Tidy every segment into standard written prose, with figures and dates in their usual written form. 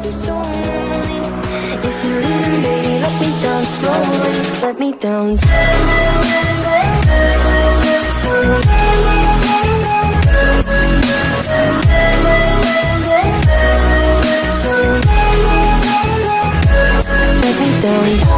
be so lonely. If you're leaving, baby, let me down slowly. Let me down. Let me down.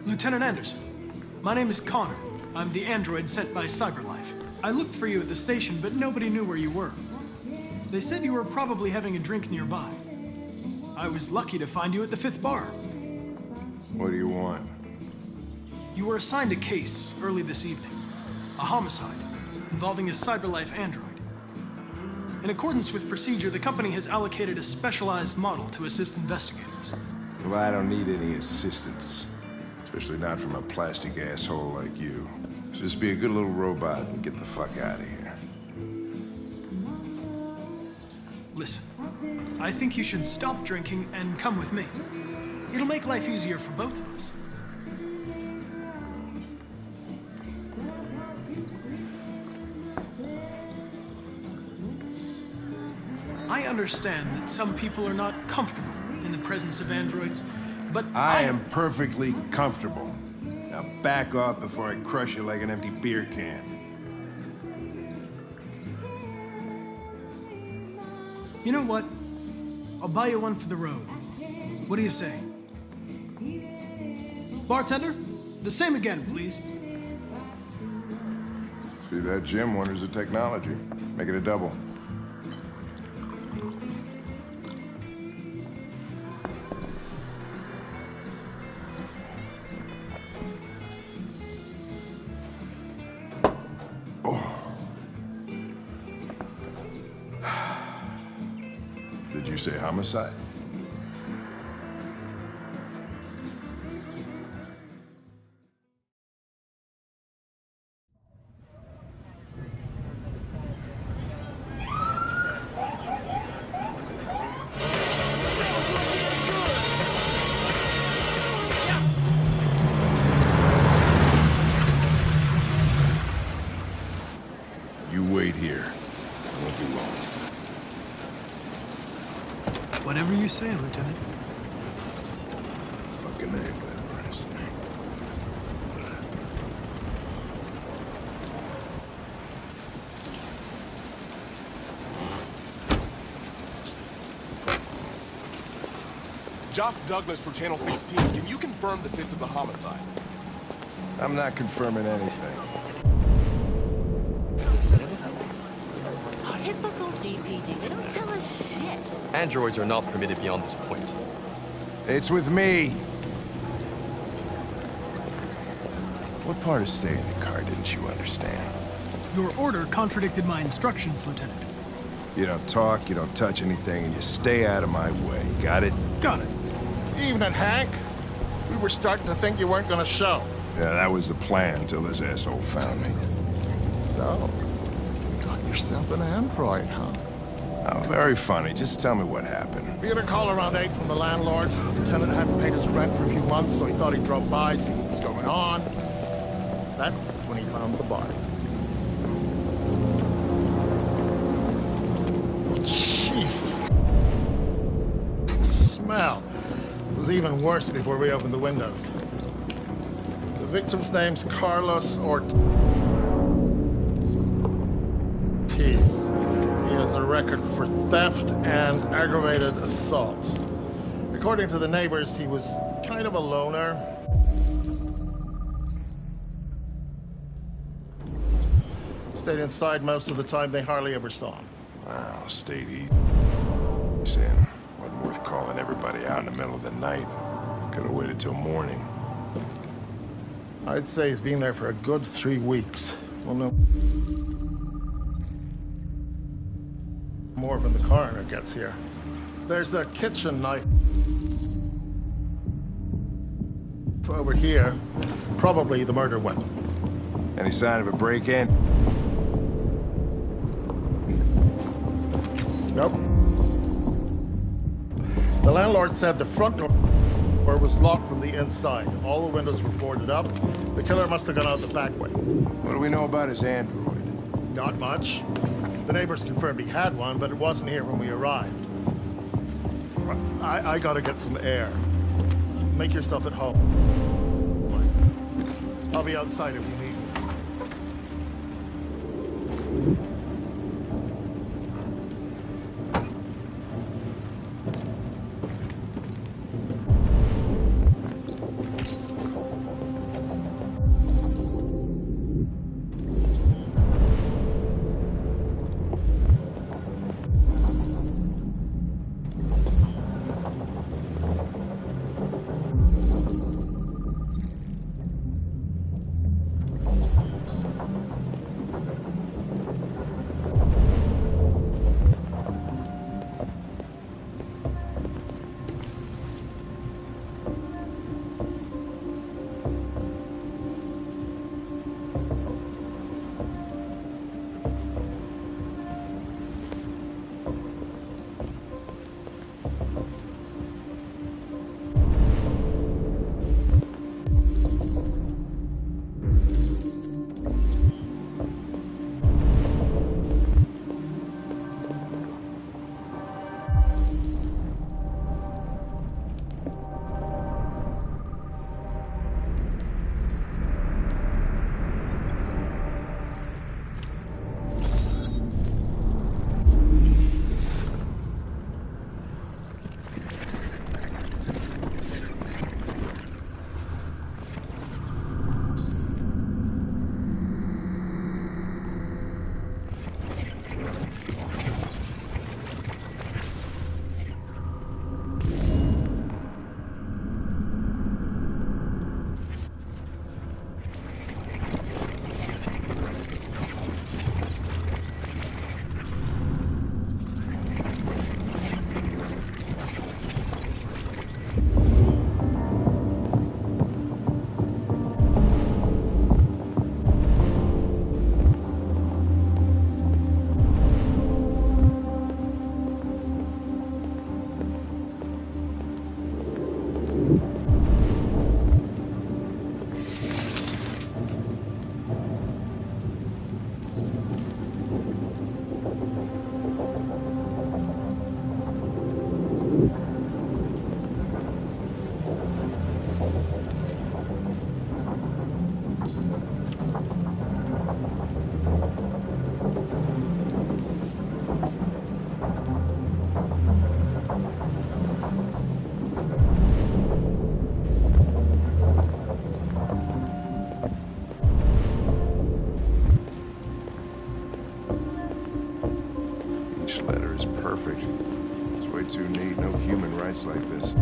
Lieutenant Anderson, my name is Connor. I'm the android sent by CyberLife. I looked for you at the station, but nobody knew where you were. They said you were probably having a drink nearby. I was lucky to find you at the 5th bar. What do you want? You were assigned a case early this evening. A homicide involving a CyberLife android. In accordance with procedure, the company has allocated a specialized model to assist investigators. Well, I don't need any assistance. Especially not from a plastic asshole like you. Just be a good little robot and get the fuck out of here. Listen, I think you should stop drinking and come with me. It'll make life easier for both of us. I understand that some people are not comfortable in the presence of androids, but I am perfectly comfortable. Now back off before I crush you like an empty beer can. You know what? I'll buy you one for the road. What do you say? Bartender, the same again, please. See, that Jim wonders the technology. Make it a double. Did you say homicide? You wait here. I won't be long. Whatever you say, Lieutenant. Fucking A, whatever I say. Josh Douglas for Channel 16. Can you confirm that this is a homicide? I'm not confirming anything. Typical DPD. They don't tell us shit. Androids are not permitted beyond this point. It's with me. What part of staying in the car didn't you understand? Your order contradicted my instructions, Lieutenant. You don't talk, you don't touch anything, and you stay out of my way. Got it? Got it. Evening, Hank. We were starting to think you weren't gonna show. Yeah, that was the plan until this asshole found me. So, you got yourself an android, huh? Oh, very funny. Just tell me what happened. We had a call around 8 from the landlord. The tenant hadn't paid his rent for a few months, so he thought he drove by, see what was going on. That's when he found the body. Oh, Jesus. That smell was even worse before we opened the windows. The victim's name's Carlos Ort. keys. He has a record for theft and aggravated assault. According to the neighbors, he was kind of a loner. Stayed inside most of the time. They hardly ever saw him. Well, stayed he's in. Wasn't worth calling everybody out in the middle of the night. Could've waited till morning. I'd say he's been there for a good 3 weeks. Well, no more when the coroner gets here. There's a kitchen knife over here. Probably the murder weapon. Any sign of a break-in? Nope. The landlord said the front door was locked from the inside. All the windows were boarded up. The killer must have gone out the back way. What do we know about his android? Not much. The neighbors confirmed he had one, but it wasn't here when we arrived. I gotta get some air. Make yourself at home. I'll be outside if you need me. perfect. It's way too neat. No human writes like this.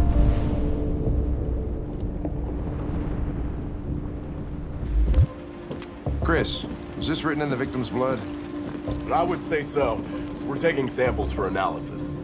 Chris, was this written in the victim's blood? I would say so. We're taking samples for analysis.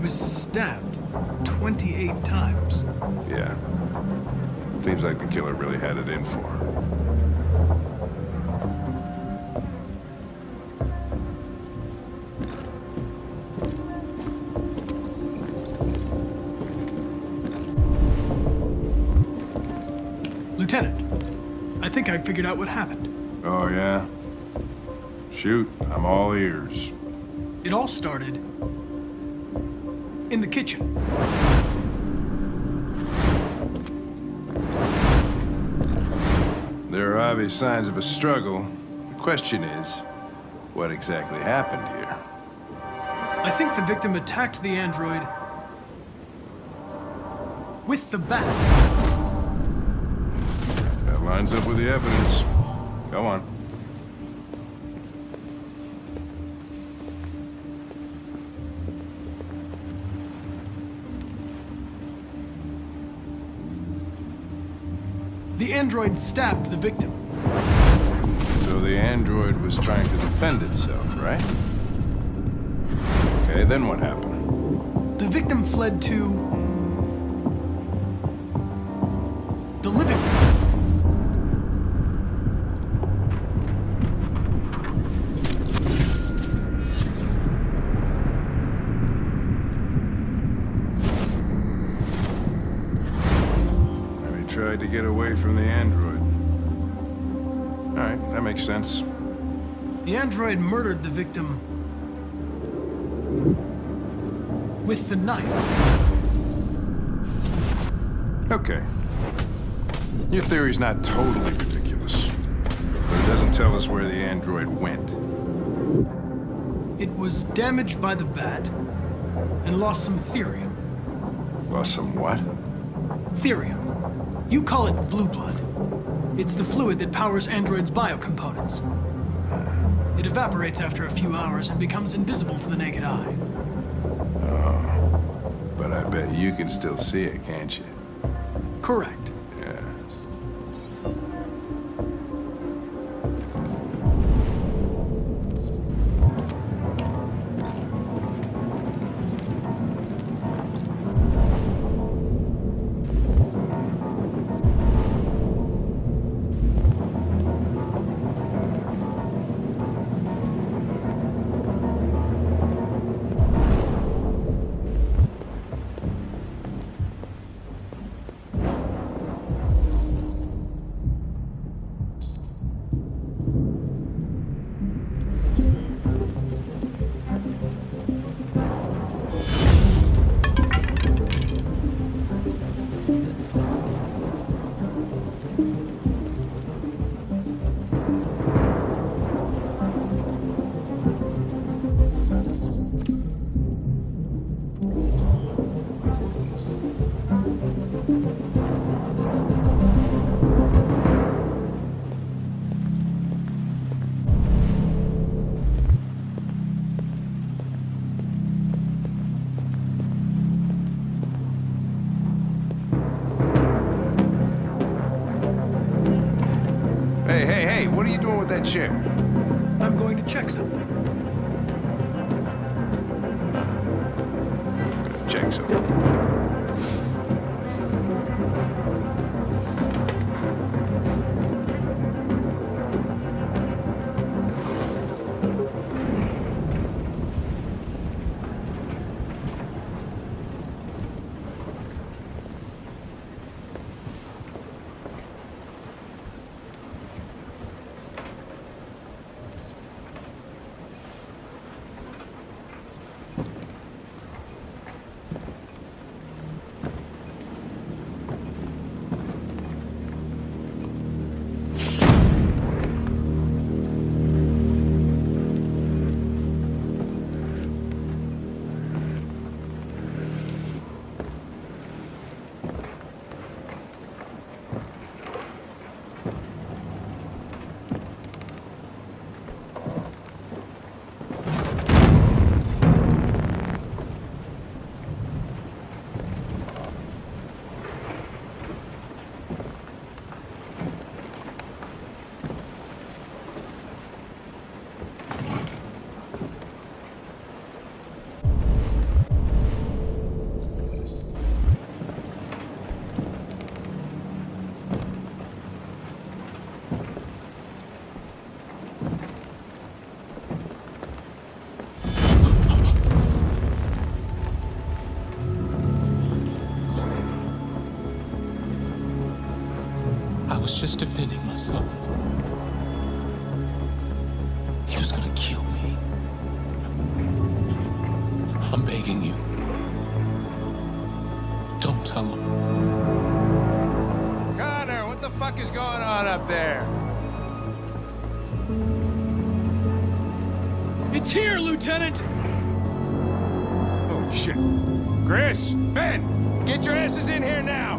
was stabbed 28 times. Yeah. Seems like the killer really had it in for him. Lieutenant, I think I figured out what happened. Oh, yeah? Shoot, I'm all ears. It all started in the kitchen. There are obvious signs of a struggle. The question is, what exactly happened here? I think the victim attacked the android with the bat. That lines up with the evidence. Go on. The android stabbed the victim. So the android was trying to defend itself, right? Okay, then what happened? The victim fled to the living room. Maybe tried to get away from the android. All right, that makes sense. The android murdered the victim with the knife. Okay. Your theory's not totally ridiculous, but it doesn't tell us where the android went. It was damaged by the bat and lost some therium. Lost some what? Therium. You call it blue blood. It's the fluid that powers androids' biocomponents. It evaporates after a few hours and becomes invisible to the naked eye. But I bet you can still see it, can't you? Correct. Yeah. Hey, what are you doing with that chair? I'm going to check something. Check something. I was just defending myself. He was gonna kill me. I'm begging you. Don't tell him. Connor, what the fuck is going on up there? It's here, Lieutenant! Holy shit. Chris, Ben, get your asses in here now!